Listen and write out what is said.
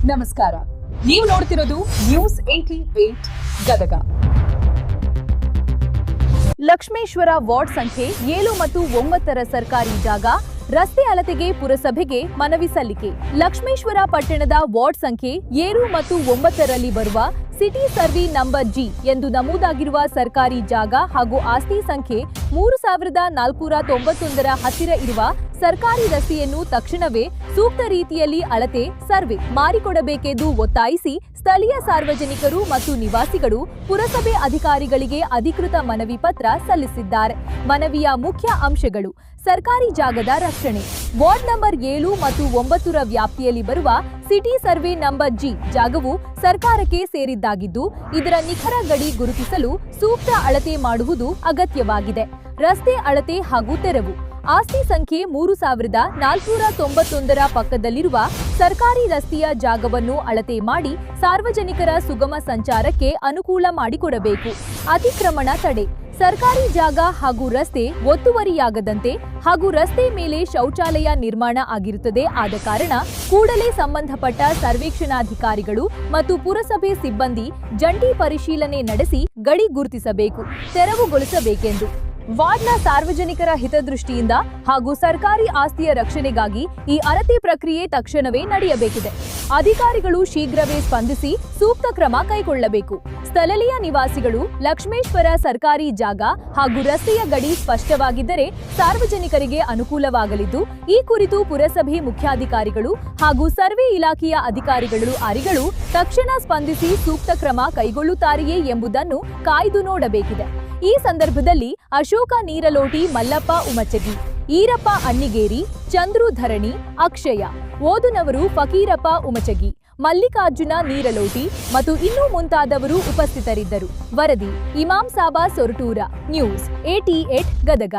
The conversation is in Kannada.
ನಮಸ್ಕಾರ, ನೀವು ನೋಡ್ತಿರೋದು ನ್ಯೂಸ್ 88 ಗದಗ. ಲಕ್ಷ್ಮೇಶ್ವರ ವಾರ್ಡ್ ಸಂಖ್ಯೆ 7 ಮತ್ತು 9ರ ಸರ್ಕಾರಿ ಜಾಗ ರಸ್ತೆ ಅಳತೆಗೆ ಪುರಸಭೆಗೆ ಮನವಿ ಸಲ್ಲಿಕೆ. ಲಕ್ಷ್ಮೇಶ್ವರ ಪಟ್ಟಣದ ವಾರ್ಡ್ ಸಂಖ್ಯೆ 7 ಮತ್ತು 9ರಲ್ಲಿ ಬರುವ ಸಿಟಿ ಸರ್ವಿ ನಂಬರ್ ಜಿ ಎಂದು ನಮೂದಾಗಿರುವ ಸರ್ಕಾರಿ ಜಾಗ ಹಾಗೂ ಆಸ್ತಿ ಸಂಖ್ಯೆ 3491ರ ಹತ್ತಿರ ಇರುವ ಸರ್ಕಾರಿ ರಸ್ತೆಯನ್ನು ತಕ್ಷಣವೇ ಸೂಕ್ತ ರೀತಿಯಲ್ಲಿ ಅಳತೆ ಸರ್ವೆ ಮಾಡಿಕೊಡಬೇಕೆಂದು ಒತ್ತಾಯಿಸಿ ಸ್ಥಳೀಯ ಸಾರ್ವಜನಿಕರು ಮತ್ತು ನಿವಾಸಿಗಳು ಪುರಸಭೆ ಅಧಿಕಾರಿಗಳಿಗೆ ಅಧಿಕೃತ ಮನವಿ ಪತ್ರ ಸಲ್ಲಿಸಿದ್ದಾರೆ. ಮನವಿಯ ಮುಖ್ಯ ಅಂಶಗಳು: ಸರ್ಕಾರಿ ಜಾಗದ ರಕ್ಷಣೆ. ವಾರ್ಡ್ ನಂಬರ್ 7 ಮತ್ತು 9ರ ವ್ಯಾಪ್ತಿಯಲ್ಲಿ ಬರುವ ಸಿಟಿ ಸರ್ವೆ ನಂಬರ್ ಜಿ ಜಾಗವು ಸರ್ಕಾರಕ್ಕೆ ಸೇರಿದ್ದಾಗಿದ್ದು, ಇದರ ನಿಖರ ಗಡಿ ಗುರುತಿಸಲು ಸೂಕ್ತ ಅಳತೆ ಮಾಡುವುದು ಅಗತ್ಯವಾಗಿದೆ. ರಸ್ತೆ ಅಳತೆ ಹಾಗೂ ತೆರವು. ಆಸ್ತಿ ಸಂಖ್ಯೆ 3491ರ ಪಕ್ಕದಲ್ಲಿರುವ ಸರ್ಕಾರಿ ರಸ್ತೆಯ ಜಾಗವನ್ನು ಅಳತೆ ಮಾಡಿ ಸಾರ್ವಜನಿಕರ ಸುಗಮ ಸಂಚಾರಕ್ಕೆ ಅನುಕೂಲ ಮಾಡಿಕೊಡಬೇಕು. ಅತಿಕ್ರಮಣ ತಡೆ. ಸರ್ಕಾರಿ ಜಾಗ ಹಾಗೂ ರಸ್ತೆ ಒತ್ತುವರಿಯಾಗದಂತೆ ಹಾಗೂ ರಸ್ತೆ ಮೇಲೆ ಶೌಚಾಲಯ ನಿರ್ಮಾಣ ಆಗಿರುತ್ತದೆ. ಆದ ಕಾರಣ ಕೂಡಲೇ ಸಂಬಂಧಪಟ್ಟ ಸರ್ವೇಕ್ಷಣಾಧಿಕಾರಿಗಳು ಮತ್ತು ಪುರಸಭೆ ಸಿಬ್ಬಂದಿ ಜಂಟಿ ಪರಿಶೀಲನೆ ನಡೆಸಿ ಗಡಿ ಗುರುತಿಸಬೇಕು, ತೆರವುಗೊಳಿಸಬೇಕೆಂದು. ವಾರ್ಡ್ನ ಸಾರ್ವಜನಿಕರ ಹಿತದೃಷ್ಟಿಯಿಂದ ಹಾಗೂ ಸರ್ಕಾರಿ ಆಸ್ತಿಯ ರಕ್ಷಣೆಗಾಗಿ ಈ ಅಳತೆ ಪ್ರಕ್ರಿಯೆ ತಕ್ಷಣವೇ ನಡೆಯಬೇಕಿದೆ. ಅಧಿಕಾರಿಗಳು ಶೀಘ್ರವೇ ಸ್ಪಂದಿಸಿ ಸೂಕ್ತ ಕ್ರಮ ಕೈಗೊಳ್ಳಬೇಕು. ಸ್ಥಳೀಯ ನಿವಾಸಿಗಳು ಲಕ್ಷ್ಮೇಶ್ವರ ಸರ್ಕಾರಿ ಜಾಗ ಹಾಗೂ ರಸ್ತೆಯ ಗಡಿ ಸ್ಪಷ್ಟವಾಗಿದ್ದರೆ ಸಾರ್ವಜನಿಕರಿಗೆ ಅನುಕೂಲವಾಗಲಿದ್ದು, ಈ ಕುರಿತು ಪುರಸಭೆ ಮುಖ್ಯಾಧಿಕಾರಿಗಳು ಹಾಗೂ ಸರ್ವೆ ಇಲಾಖೆಯ ಅಧಿಕಾರಿಗಳು ತಕ್ಷಣ ಸ್ಪಂದಿಸಿ ಸೂಕ್ತ ಕ್ರಮ ಕೈಗೊಳ್ಳುತ್ತಾರೆಯೇ ಎಂಬುದನ್ನು ಕಾಯ್ದು ನೋಡಬೇಕಿದೆ. ಈ ಸಂದರ್ಭದಲ್ಲಿ ಅಶೋಕ ನೀರಲೋಟಿ, ಮಲ್ಲಪ್ಪ ಉಮಚಗಿ, ಈರಪ್ಪ ಅಣ್ಣಿಗೇರಿ, ಚಂದ್ರು ಧರಣಿ, ಅಕ್ಷಯ, ಓದುನವರು ಫಕೀರಪ್ಪ ಉಮಚಗಿ, ಮಲ್ಲಿಕಾರ್ಜುನ ನೀರಲೋಟಿ ಮತ್ತು ಇನ್ನೂ ಮುಂತಾದವರು ಉಪಸ್ಥಿತರಿದ್ದರು. ವರದಿ ಇಮಾಂ ಸಾಬಾ ಸೊರಟೂರ, ನ್ಯೂಸ್ 88 ಗದಗ.